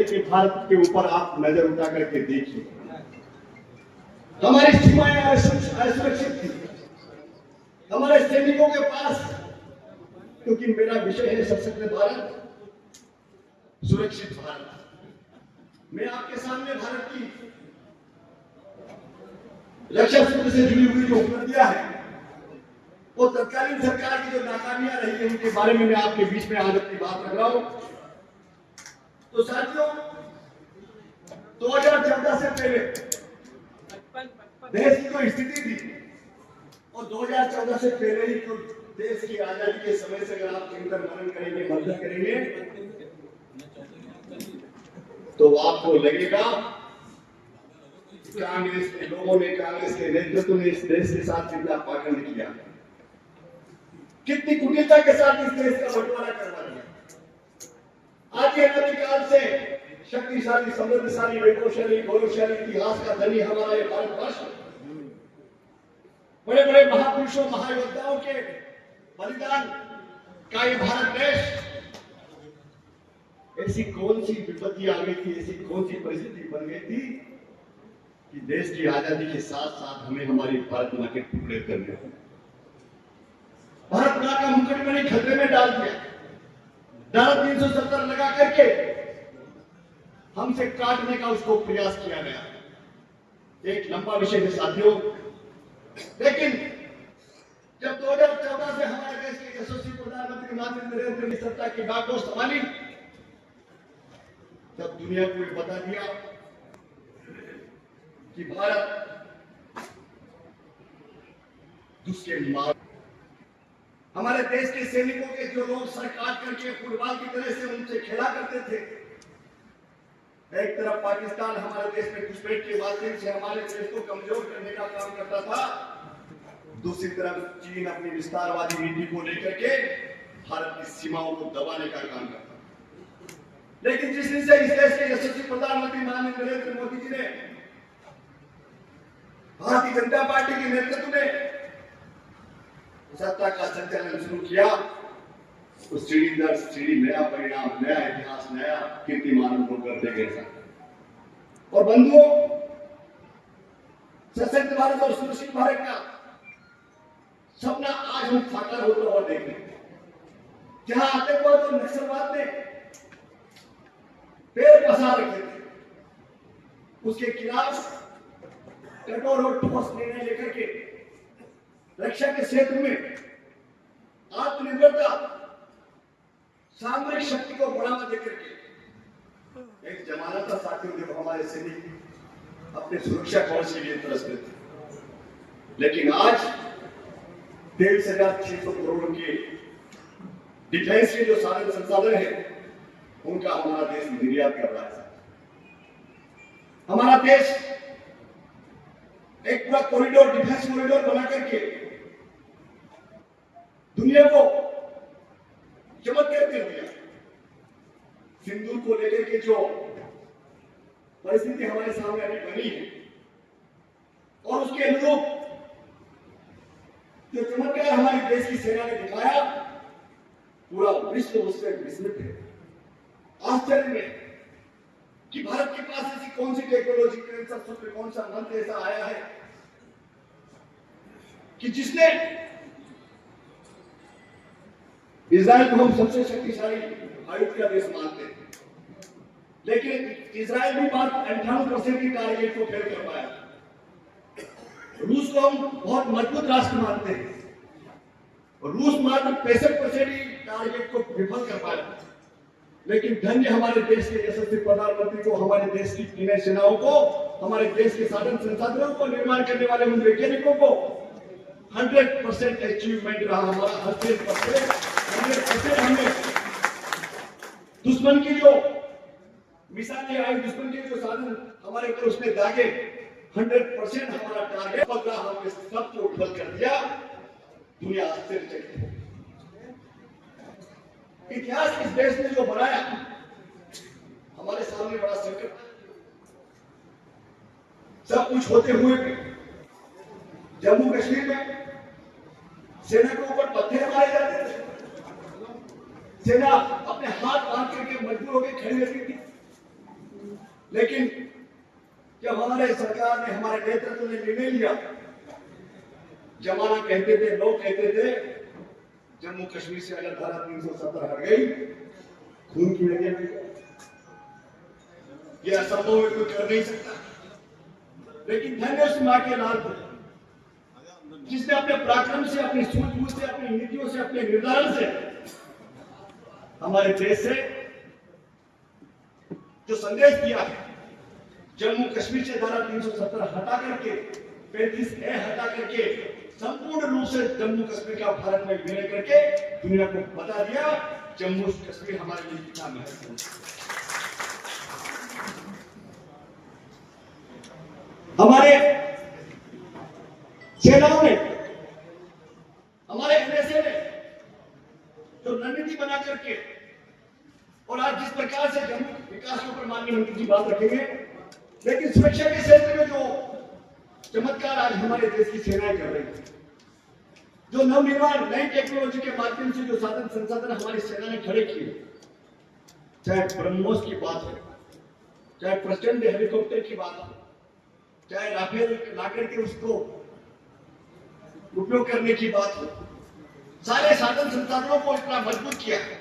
अकेले के भारत के ऊपर आप नजर उठा करके देखिए, हमारी सीमाएं असुरक्षित थी हमारे सैनिकों के पास, क्योंकि मेरा विषय है सशक्त भारत, सुरक्षित भारत। मैं आपके सामने भारत की रक्षा सूत्र से जुड़ी हुई जो उपलब्धियां है, वो तत्कालीन सरकार की जो नाकामियां रही है, उनके बारे में मैं आपके बीच में आज अपनी बात रख रहा हूं। तो साथियों, 2014 से पहले देश की जो स्थिति थी, और 2014 से पहले ही जो देश की आजादी के समय से अगर आप चिंतन मनन करेंगे, मंथन करेंगे, तो आपको लगेगा कांग्रेस के लोगों ने, कांग्रेस के नेतृत्व ने इस देश के साथ कितना पाखंड किया, कितनी कुटिलता के साथ इस देश का बंटवारा करवा दिया। आज के अनादिकाल से शक्तिशाली, समृद्धशाली, वैभवशाली, गौरवशाली इतिहास का धनी हमारा ये भारतवर्ष, बड़े बड़े महापुरुषों, महायोद्धाओं के बलिदान का ये भारत देश, ऐसी कौन सी विपत्ति आ गई थी, ऐसी कौन सी परिस्थिति बन गई थी कि देश की आजादी के साथ साथ हमें हमारी भारत मां के टुकड़े करने पड़े। भारत मां का मुकुट मैंने खतरे में डाल दिया। धारा 370 लगा करके हमसे काटने का उसको प्रयास किया गया। एक लंबा विषय है साथियों, लेकिन जब 2014 से हमारे देश के यशस्वी प्रधानमंत्री नरेंद्र मोदी सत्ता की बागडोर संभाली, तब दुनिया को ये बता दिया कि भारत दुष्के मार। हमारे देश के सैनिकों के जो लोग सर काट करके फुटबॉल की तरह से उनसे खेला करते थे, एक तरफ पाकिस्तान हमारे देश में घुसपैठ के माध्यम से हमारे देश को कमजोर करने का काम करता था, दूसरी तरफ चीन अपनी विस्तारवादी नीति को लेकर के भारत की सीमाओं को दबाने का काम करता। लेकिन जिस दिन से इस देश के यशस्वी प्रधानमंत्री माननीय नरेंद्र मोदी जी ने, भारतीय जनता पार्टी के नेतृत्व में सत्ता का संचालन शुरू किया, उस सीढ़ी दर सीढ़ी नया परिणाम, नया इतिहास, नया कीर्तिमान उनको करते गए। और बंधुओं, सशक्त भारत और सुरक्षित भारत का सपना आज हम साकार होता हुआ देख रहे हैं। जहां आतंकवाद और नक्सलवाद ने पैर पसार रखे थे, उसके खिलाफ कठोर और ठोस निर्णय लेकर के रक्षा के क्षेत्र में आत्मनिर्भरता, सामरिक शक्ति को बढ़ावा देकर के एक जमाना था साथियों जब हमारे सैनिक अपने सुरक्षा कवच के लिए तरसते थे, लेकिन आज 23,600 करोड़ के डिफेंस के जो साधन संसाधन है, उनका हमारा देश निर्यात कर रहा है। हमारा देश एक पूरा कॉरिडोर, डिफेंस कॉरिडोर बना करके दुनिया को चमत्कार कर दिया। सिंदूर को लेकर के जो परिस्थिति हमारे सामने अभी बनी है, और उसके अनुरूप जो चमत्कार हमारे देश की सेना ने दिखाया, पूरा विश्व उससे विस्मित है, आश्चर्य में कि भारत के पास ऐसी कौन सी टेक्नोलॉजी, कौन सा सूत्र, कौन सा मंत्र ऐसा आया है कि जिसने इजराइल को हम सबसे शक्तिशाली आयुध का देश मानते हैं, लेकिन इजराइल भी बात 98% की टारगेट को फेल कर पाया। रूस को हम बहुत मजबूत राष्ट्र मानते हैं, और रूस मात्र 65% ही टारगेट को विफल कर पाया। लेकिन धन्य हमारे देश के यशस्वी प्रधानमंत्री को, हमारे देश की तीनों सेनाओं को, हमारे देश के साधन संसाधनों को निर्माण करने वाले उन वैज्ञानिकों को 100% अचीवमेंट रहा हमारा। 100% हमने दुश्मन की जो मिसाइलें आई, दुश्मन के जो साधन हमारे ऊपर उसने दागे, 100% हमारा टारगेट पकड़ा, हमने सबको विफल कर दिया। दुनिया आश्चर्यचकित है। इतिहास इस देश ने जो बनाया, हमारे सामने बड़ा संकट, सब कुछ होते हुए भी जम्मू कश्मीर में सेना के ऊपर पत्थर मारे जाते थे, सेना अपने हाथ बांध करके मजबूर होकर खड़ी रहती थी। लेकिन जब हमारे सरकार ने, हमारे नेतृत्व ने निर्णय लिया, जमाना कहते थे, लोग कहते थे जम्मू कश्मीर से अगर धारा 370 हट गई खून की नदियां बह गई, ये असंभव है, कोई कर नहीं सकता। लेकिन धन्य उस मां के लाल को जिसने अपने पराक्रम से, अपनी सूझबूझ से, अपनी नीतियों से, अपने निर्धारण से हमारे देश से जो संदेश दिया है, जम्मू कश्मीर से धारा 370 हटा करके 35A हटा करके संपूर्ण रूप से जम्मू कश्मीर का भारत में विलय करके दुनिया को बता दिया जम्मू कश्मीर हमारे लिए कितना महत्वपूर्ण है। हमारे सेनाओं ने, हमारे एनएसए ने जो रणनीति बना करके, और आज जिस प्रकार से जम्मू विकास के ऊपर माननीय मंत्री जी बात रखेंगे, लेकिन सुरक्षा के क्षेत्र में जो चमत्कार आज हमारे देश की सेनाएं कर रही है, जो नवनिर्माण, नई टेक्नोलॉजी के माध्यम से जो साधन संसाधन हमारी सेना ने खड़े किए, चाहे ब्रह्मोस की बात है, चाहे प्रचंड हेलीकॉप्टर की बात है, चाहे राफेल लाकर के उसको उपयोग करने की बात हो, सारे साधन संसाधनों को इतना मजबूत किया है